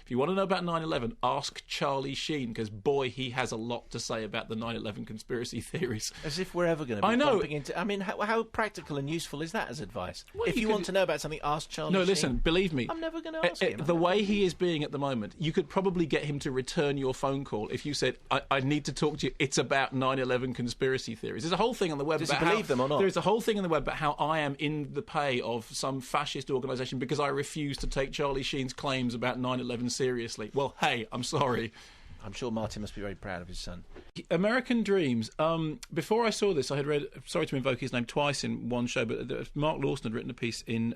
If you want to know about 9/11, ask Charlie Sheen, because boy, he has a lot to say about the 9/11 conspiracy theories. As if we're ever going to be bumping into... I mean, how practical and useful is that as advice? Well, if you want to know about something, ask Charlie Sheen. No, listen, believe me. I'm never going to ask him. The way he is being at the moment, you could probably get him to return your phone call if you said, I need to talk to you, it's about 9/11 conspiracy theories. There's a whole thing on the web Does about he believe them or not? There's a whole thing on the web about how I am in the pay of some fascist organisation because I refuse to take Charlie Sheen's claims about 9/11 seriously. Well, hey, I'm sorry. I'm sure Martin must be very proud of his son. American Dreamz. Before I saw this, I had read, sorry to invoke his name twice in one show, but Mark Lawson had written a piece in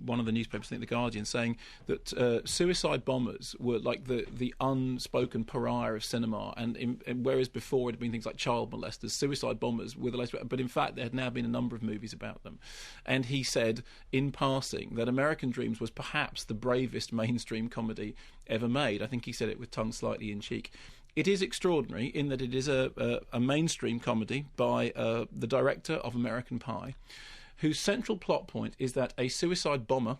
one of the newspapers, I think The Guardian, saying that suicide bombers were like the unspoken pariah of cinema, and whereas before it had been things like child molesters, suicide bombers were the latest. But in fact, there had now been a number of movies about them. And he said, in passing, that American Dreamz was perhaps the bravest mainstream comedy ever made. I think he said it with tongue slightly in cheek. It is extraordinary in that it is a mainstream comedy by the director of American Pie, whose central plot point is that a suicide bomber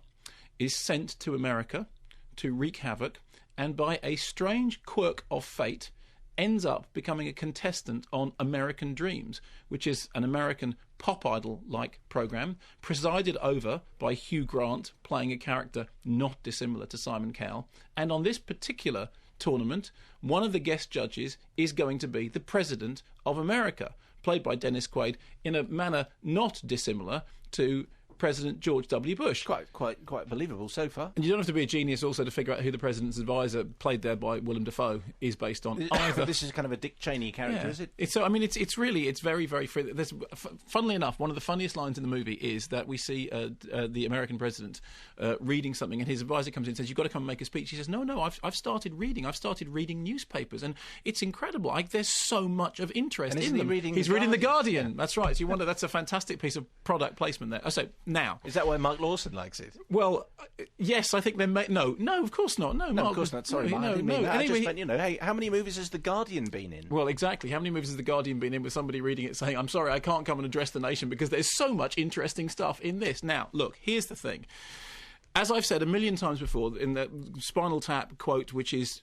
is sent to America to wreak havoc, and by a strange quirk of fate ends up becoming a contestant on American Dreamz, which is an American pop idol-like programme presided over by Hugh Grant, playing a character not dissimilar to Simon Cowell. And on this particular tournament, one of the guest judges is going to be the President of America, played by Dennis Quaid, in a manner not dissimilar to President George W. Bush. Quite believable so far. And you don't have to be a genius also to figure out who the President's advisor, played there by Willem Dafoe, is based on either. This is kind of a Dick Cheney character, is it? It's very, very free. Funnily enough, one of the funniest lines in the movie is that we see the American president reading something, and his advisor comes in and says, "You've got to come and make a speech." He says, No, I've started reading. I've started reading newspapers, and it's incredible. There's so much of interest in them. He's reading The Guardian. Yeah. That's right. So you wonder, that's a fantastic piece of product placement there. So now, is that why Mark Lawson likes it? Well, yes, I think they may. No, of course not. No, of course not. Sorry, Mark, I didn't mean that. Anyway, I just meant, hey, how many movies has The Guardian been in? Well, exactly. How many movies has The Guardian been in with somebody reading it saying, "I'm sorry, I can't come and address the nation because there's so much interesting stuff in this." Now, look, here's the thing. As I've said a million times before, in the Spinal Tap quote, which is,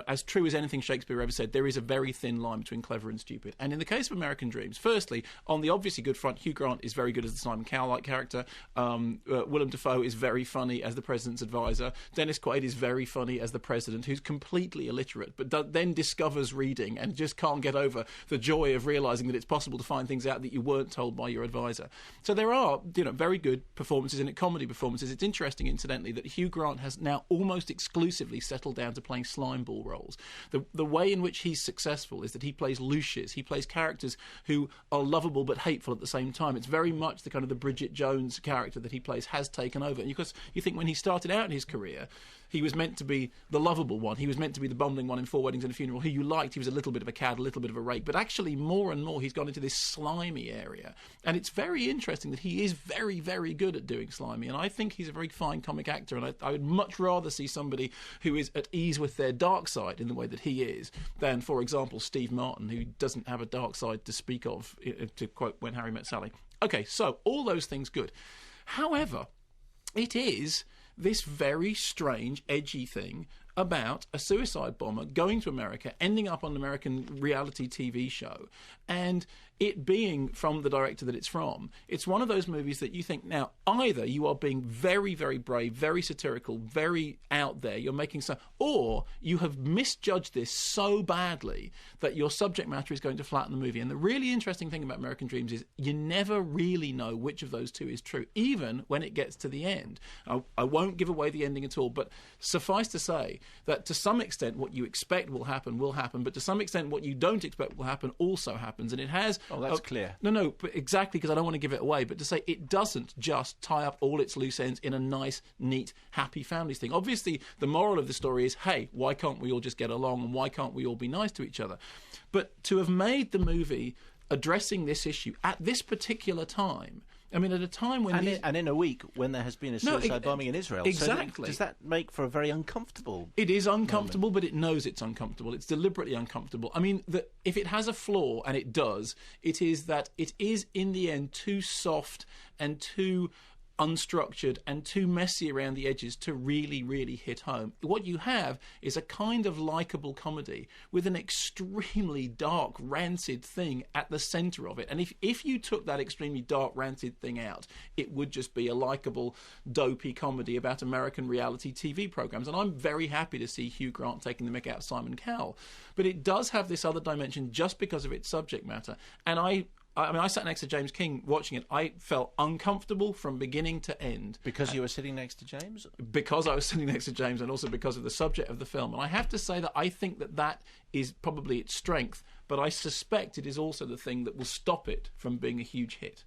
as true as anything Shakespeare ever said, there is a very thin line between clever and stupid. And in the case of American Dreamz, firstly, on the obviously good front, Hugh Grant is very good as the Simon Cowell-like character. Willem Dafoe is very funny as the president's advisor. Dennis Quaid is very funny as the president, who's completely illiterate, but then discovers reading and just can't get over the joy of realising that it's possible to find things out that you weren't told by your advisor. So there are, very good performances in it, comedy performances. It's interesting, incidentally, that Hugh Grant has now almost exclusively settled down to playing slimeball roles. The way in which he's successful is that he plays Lucius. He plays characters who are lovable but hateful at the same time. It's very much the kind of the Bridget Jones character that he plays has taken over. And because you think when he started out in his career, he was meant to be the lovable one. He was meant to be the bumbling one in Four Weddings and a Funeral, who you liked. He was a little bit of a cad, a little bit of a rake. But actually, more and more, he's gone into this slimy area. And it's very interesting that he is very, very good at doing slimy. And I think he's a very fine comic actor. And I would much rather see somebody who is at ease with their dark side in the way that he is than, for example, Steve Martin, who doesn't have a dark side to speak of, to quote When Harry Met Sally. Okay, so all those things good. However, it is this very strange, edgy thing about a suicide bomber going to America, ending up on an American reality TV show, and it being from the director that it's from. It's one of those movies that you think, now, either you are being very, very brave, very satirical, very out there, you're making some, or you have misjudged this so badly that your subject matter is going to flatten the movie. And the really interesting thing about American Dreamz is you never really know which of those two is true, even when it gets to the end. I won't give away the ending at all, but suffice to say that to some extent what you expect will happen, but to some extent what you don't expect will happen also happens. And it has... Oh, that's clear. No, but exactly, because I don't want to give it away, but to say it doesn't just tie up all its loose ends in a nice, neat, happy families thing. Obviously, the moral of the story is, hey, why can't we all just get along, and why can't we all be nice to each other? But to have made the movie addressing this issue at this particular time, I mean, at a time when... And in a week when there has been a suicide bombing in Israel. Exactly. So does that make for a very uncomfortable... It is uncomfortable, but it knows it's uncomfortable. It's deliberately uncomfortable. I mean, if it has a flaw, and it does, it is that it is, in the end, too soft and too unstructured and too messy around the edges to really, really hit home. What you have is a kind of likeable comedy with an extremely dark, rancid thing at the centre of it. And if you took that extremely dark, rancid thing out, it would just be a likeable, dopey comedy about American reality TV programmes. And I'm very happy to see Hugh Grant taking the mick out of Simon Cowell. But it does have this other dimension just because of its subject matter. And I sat next to James King watching it. I felt uncomfortable from beginning to end. Because you were sitting next to James? Because I was sitting next to James, and also because of the subject of the film. And I have to say that I think that is probably its strength, but I suspect it is also the thing that will stop it from being a huge hit.